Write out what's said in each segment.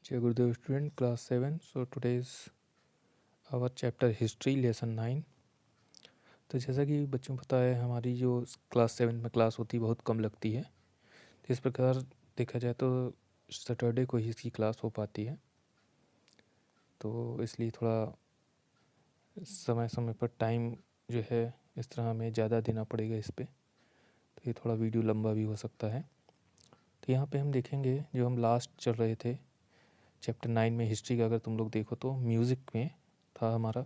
Jai Gurudev student class 7. So today's our chapter history lesson 9. तो जैसा कि बच्चों को पता है हमारी जो क्लास 7 में क्लास होती है बहुत कम लगती है। तो इस प्रकार देखा जाए तो सैटरडे को ही इसकी क्लास हो पाती है, तो इसलिए थोड़ा समय समय पर टाइम जो है इस तरह हमें ज़्यादा देना पड़ेगा इस पे, तो ये थोड़ा वीडियो लंबा भी हो सकता है। तो यहाँ पे हम देखेंगे जो हम लास्ट चल रहे थे चैप्टर 9 में हिस्ट्री का, अगर तुम लोग देखो तो म्यूज़िक में था हमारा।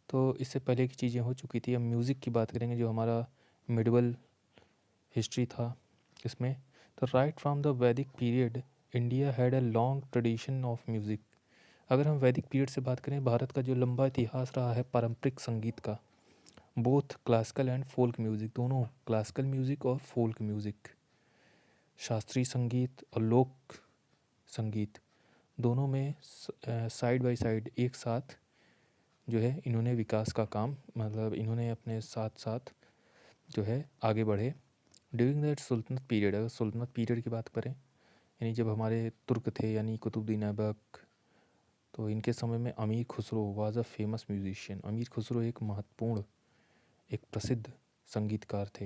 तो इससे पहले की चीज़ें हो चुकी थी, हम म्यूज़िक की बात करेंगे जो हमारा मिडवल हिस्ट्री था इसमें। तो राइट फ्रॉम द वैदिक period India had a long tradition of music. अगर हम वैदिक पीरियड से बात करें, भारत का जो लंबा इतिहास रहा है पारंपरिक संगीत का, both classical and folk music, दोनों क्लासिकल म्यूज़िक और फोल्क म्यूज़िक, शास्त्रीय संगीत और लोक संगीत, दोनों में साइड बाय साइड एक साथ जो है इन्होंने विकास का काम, मतलब इन्होंने अपने साथ साथ जो है आगे बढ़े। ड्यूरिंग दैट सुल्तनत पीरियड, अगर सुल्तनत पीरियड की बात करें, यानी जब हमारे तुर्क थे यानी कुतुबुद्दीन ऐबक, तो इनके समय में अमीर Khusro was a famous musician. अमीर खुसरो एक महत्वपूर्ण, एक प्रसिद्ध संगीतकार थे।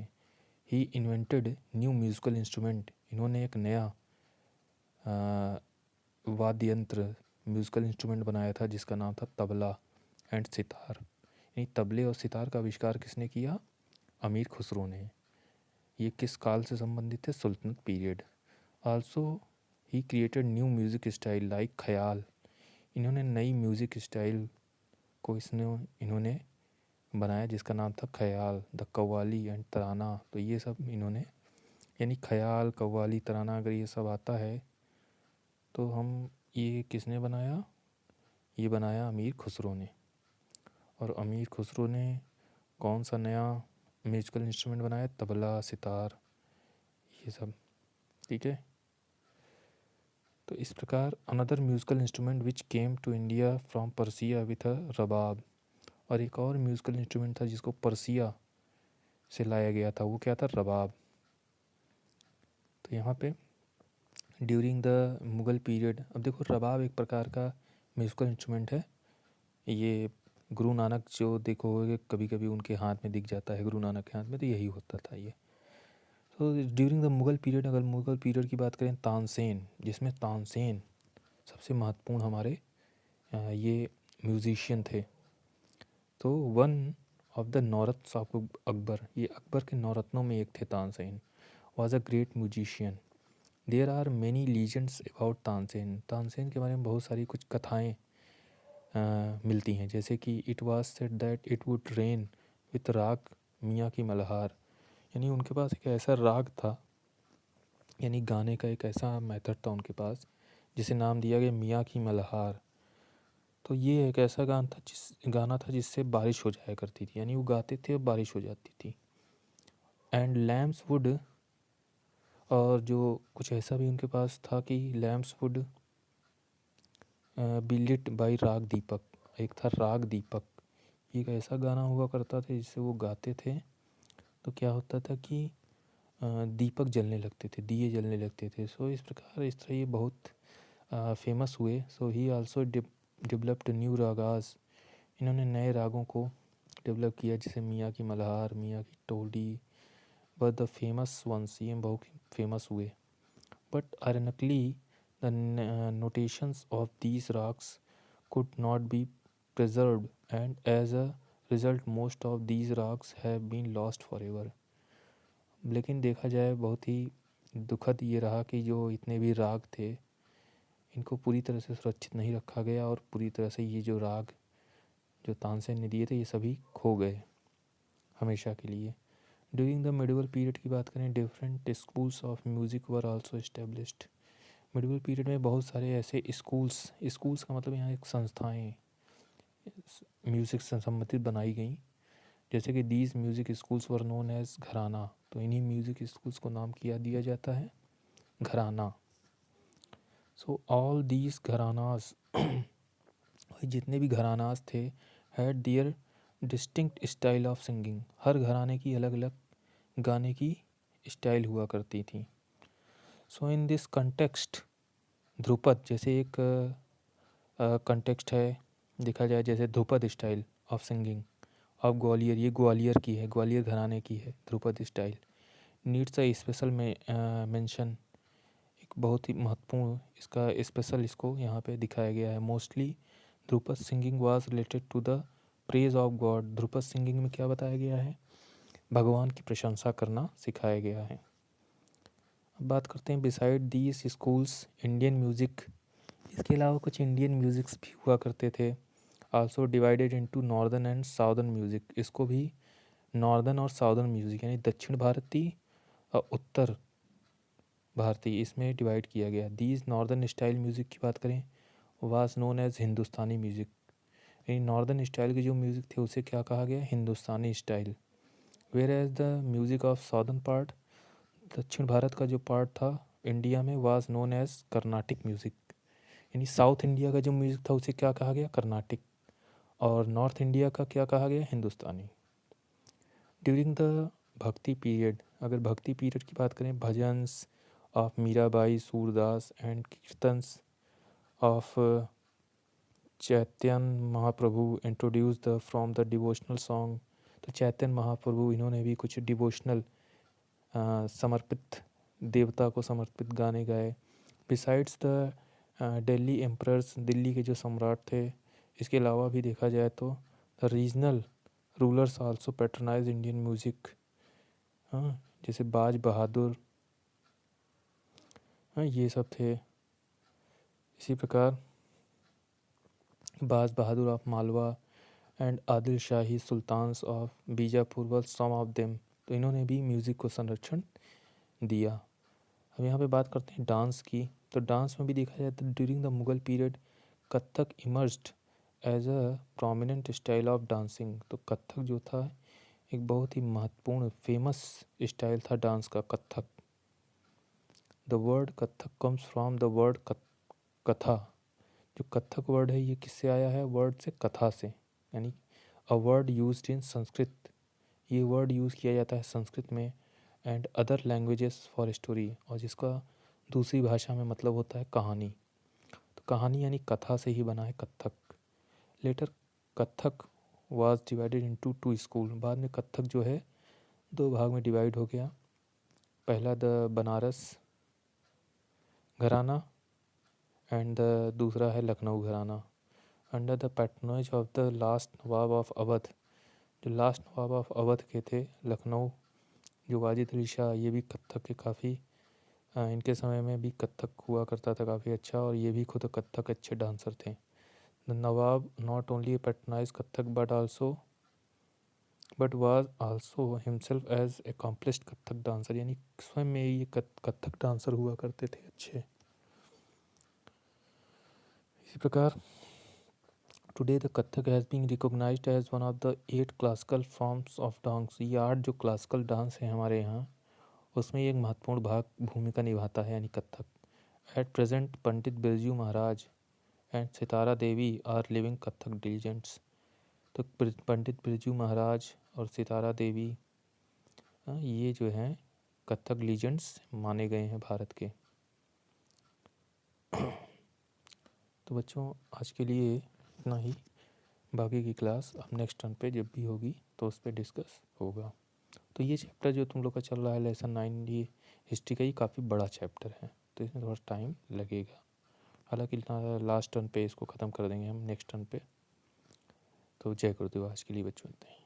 ही इन्वेंटेड न्यू म्यूजिकल इंस्ट्रूमेंट, इन्होंने एक नया वाद्य यंत्र, म्यूजिकल इंस्ट्रूमेंट बनाया था जिसका नाम था तबला एंड सितार। यानी तबले और सितार का आविष्कार किसने किया? अमीर खुसरो ने। ये किस काल से संबंधित है? Sultanate period. Also he created new music style like khayal, इन्होंने नई म्यूज़िक स्टाइल को इन्होंने बनाया जिसका नाम था ख्याल, द कव्वाली एंड तराना। तो ये सब इन्होंने, यानी ख्याल, कव्वाली, तराना, अगर ये सब आता है तो हम, ये किसने बनाया? ये बनाया अमीर खुसरो ने। और अमीर खुसरो ने कौन सा नया म्यूजिकल इंस्ट्रूमेंट बनाया? तबला, सितार, ये सब। ठीक है, तो इस प्रकार another musical instrument which came to India from Persia with a rabab. और एक और म्यूजिकल इंस्ट्रूमेंट था जिसको पर्सिया से लाया गया था, वो क्या था? रबाब। तो यहाँ पे ड्यूरिंग द मुग़ल पीरियड, अब देखो रबाब एक प्रकार का म्यूजिकल इंस्ट्रूमेंट है। ये गुरु नानक जो देखोगे कभी कभी उनके हाथ में दिख जाता है, गुरु नानक के हाथ में, तो यही होता था ये। तो ड्यूरिंग द मुग़ल पीरियड, अगर मुग़ल पीरियड की बात करें, तानसेन, जिसमें तानसेन सबसे महत्वपूर्ण हमारे ये म्यूजिशियन थे। तो one of the navratnas of Akbar, ये अकबर के नौरत्नों में एक थे Tansen, was a great musician. There are many legends about Tansen. Tansen के बारे में बहुत सारी कुछ कथाएँ मिलती हैं, जैसे कि it was said that it would rain with राग मियाँ की मल्हार। यानी उनके पास एक ऐसा राग था, यानी गाने का एक ऐसा मेथड था उनके पास जिसे नाम दिया गया मियाँ की मल्हार। तो ये एक ऐसा गाना था जिससे बारिश हो जाया करती थी, यानी वो गाते थे और बारिश हो जाती थी। एंड लैम्प्स वुड, और जो कुछ ऐसा भी उनके पास था कि lamps would be lit by Raag Deepak, एक था राग दीपक। ये एक ऐसा गाना हुआ करता था जिससे वो गाते थे तो क्या होता था कि दीपक जलने लगते थे, दिए जलने लगते थे। सो इस प्रकार, इस तरह ये बहुत फेमस हुए। So he also developed new ragas, इन्होंने नए रागों को डेवलप किया जैसे मियाँ की मल्हार, मियाँ की Todi, but the famous ones, ये बहुत फेमस हुए। But ironically the notations of these rags could not be preserved, and as a result most of these rags have been lost forever। लेकिन देखा जाए बहुत ही दुखद ये रहा कि जो इतने भी राग थे इनको पूरी तरह से सुरक्षित नहीं रखा गया, और पूरी तरह से ये जो राग जो तानसेन ने दिए थे ये सभी खो गए हमेशा के लिए। ड्यूरिंग द मिडिवल पीरियड की बात करें, different schools of music were also established. Medieval period में बहुत सारे ऐसे स्कूल्स का मतलब यहाँ एक संस्थाएं म्यूज़िक से संबंधित बनाई गई, जैसे कि these music schools were known as gharana. तो इन्हीं म्यूज़िक स्कूल्स को नाम दिया जाता है घराना। सो ऑल दीज घरानास जितने भी घरानास थे had their distinct style of singing, हर घराने की अलग अलग गाने की स्टाइल हुआ करती थी। सो इन दिस कंटेक्स्ट ध्रुपद जैसे एक कंटेक्स्ट है, देखा जाए जैसे Dhrupad style of singing of Gwalior, ये ग्वालियर की है, ग्वालियर घराने की है Dhrupad style. Needs a special में मेंशन, एक बहुत ही महत्वपूर्ण इसका स्पेशल इसको यहाँ पे दिखाया गया है। Mostly Dhrupad singing was related to the praise of God. Dhrupad singing में क्या बताया गया है? भगवान की प्रशंसा करना सिखाया गया है। अब बात करते हैं beside these schools Indian music, इसके अलावा कुछ इंडियन म्यूज़िक्स भी हुआ करते थे। Also divided into northern and southern music, इसको भी नॉर्दर्न और साउदर्न म्यूज़िक यानी दक्षिण भारतीय और उत्तर भारतीय इसमें डिवाइड किया गया। दीज नॉर्दर्न स्टाइल म्यूज़िक की बात करें, was known as Hindustani music, यानी नॉर्दर्न स्टाइल के जो म्यूज़िक थे उसे क्या कहा गया? Hindustani style. Whereas the music of southern part, दक्षिण भारत का जो पार्ट था इंडिया में, was known as Carnatic music, यानी साउथ इंडिया का जो म्यूज़िक था उसे क्या कहा गया? कर्नाटिक। और नॉर्थ इंडिया का क्या कहा गया? हिंदुस्तानी। ड्यूरिंग द भक्ति पीरियड, अगर भक्ति पीरियड की बात करें, bhajans of Mirabai, Surdas and kirtans of Chaitanya Mahaprabhu introduce the from the devotional song. तो चैतन्य महाप्रभु इन्होंने भी कुछ डिवोशनल समर्पित, देवता को समर्पित गाने गाए। Besides the Delhi emperors, Delhi के जो सम्राट थे, इसके अलावा भी देखा जाए तो the regional rulers also patronise Indian music. हाँ, जैसे बाज बहादुर, हाँ ये सब थे। इसी प्रकार Baz Bahadur of Malwa and Adil Shahi sultans of Bijapur were some of them, तो इन्होंने भी म्यूज़िक को संरक्षण दिया। अब यहाँ पे बात करते हैं डांस की। तो डांस में भी देखा जाए तो during the Mughal period Kathak emerged as a prominent style of dancing. तो कथक जो था एक बहुत ही महत्वपूर्ण फेमस स्टाइल था डांस का, Kathak. The word Kathak comes from the word कथा। जो कथक वर्ड है ये किससे आया है? वर्ड से कथा से, यानी a word used in Sanskrit, ये वर्ड यूज़ किया जाता है संस्कृत में, and other languages for story, और जिसका दूसरी भाषा में मतलब होता है कहानी। तो कहानी यानी कथा से ही बना है Kathak. Later Kathak was divided into two school, बाद में कथक जो है दो भाग में डिवाइड हो गया। पहला द बनारस घराना एंड द दूसरा है Lucknow gharana, under the patronage of the last nawab of Awadh. जो लास्ट नवाब ऑफ अवध के थे लखनऊ, जो वाजिद अली शाह, ये भी कथक के काफ़ी, इनके समय में भी कथक हुआ करता था काफ़ी अच्छा, और ये भी खुद कथक अच्छे डांसर थे। The nawab not only patronise Kathak but was also himself as accomplished Kathak dancer, यानी स्वयं में ये कथक डांसर हुआ करते थे अच्छे। इसी प्रकार today the Kathak has been recognised as one of the 8 classical forms of dance. ये 8 जो क्लासिकल डांस है हमारे यहाँ, उसमें एक महत्वपूर्ण भूमिका निभाता है, यानी Kathak. At present Pandit Birju Maharaj and Sitara Devi are living Kathak diligents. तो पंडित बिरजू महाराज और सितारा देवी, ये जो हैं कथक लीजेंड्स माने गए हैं भारत के। तो बच्चों आज के लिए इतना ही, बाकी की क्लास अब नेक्स्ट टर्न पे जब भी होगी तो उस पर डिस्कस होगा। तो ये चैप्टर जो तुम लोग का चल रहा है लेसन 9, ये हिस्ट्री का ही काफ़ी बड़ा चैप्टर है, तो इसमें थोड़ा टाइम लगेगा। हालांकि लास्ट टर्न पे इसको ख़त्म कर देंगे हम नेक्स्ट टर्न पे। तो जय गुरुदेव, आज के लिए बच्चों इतना ही।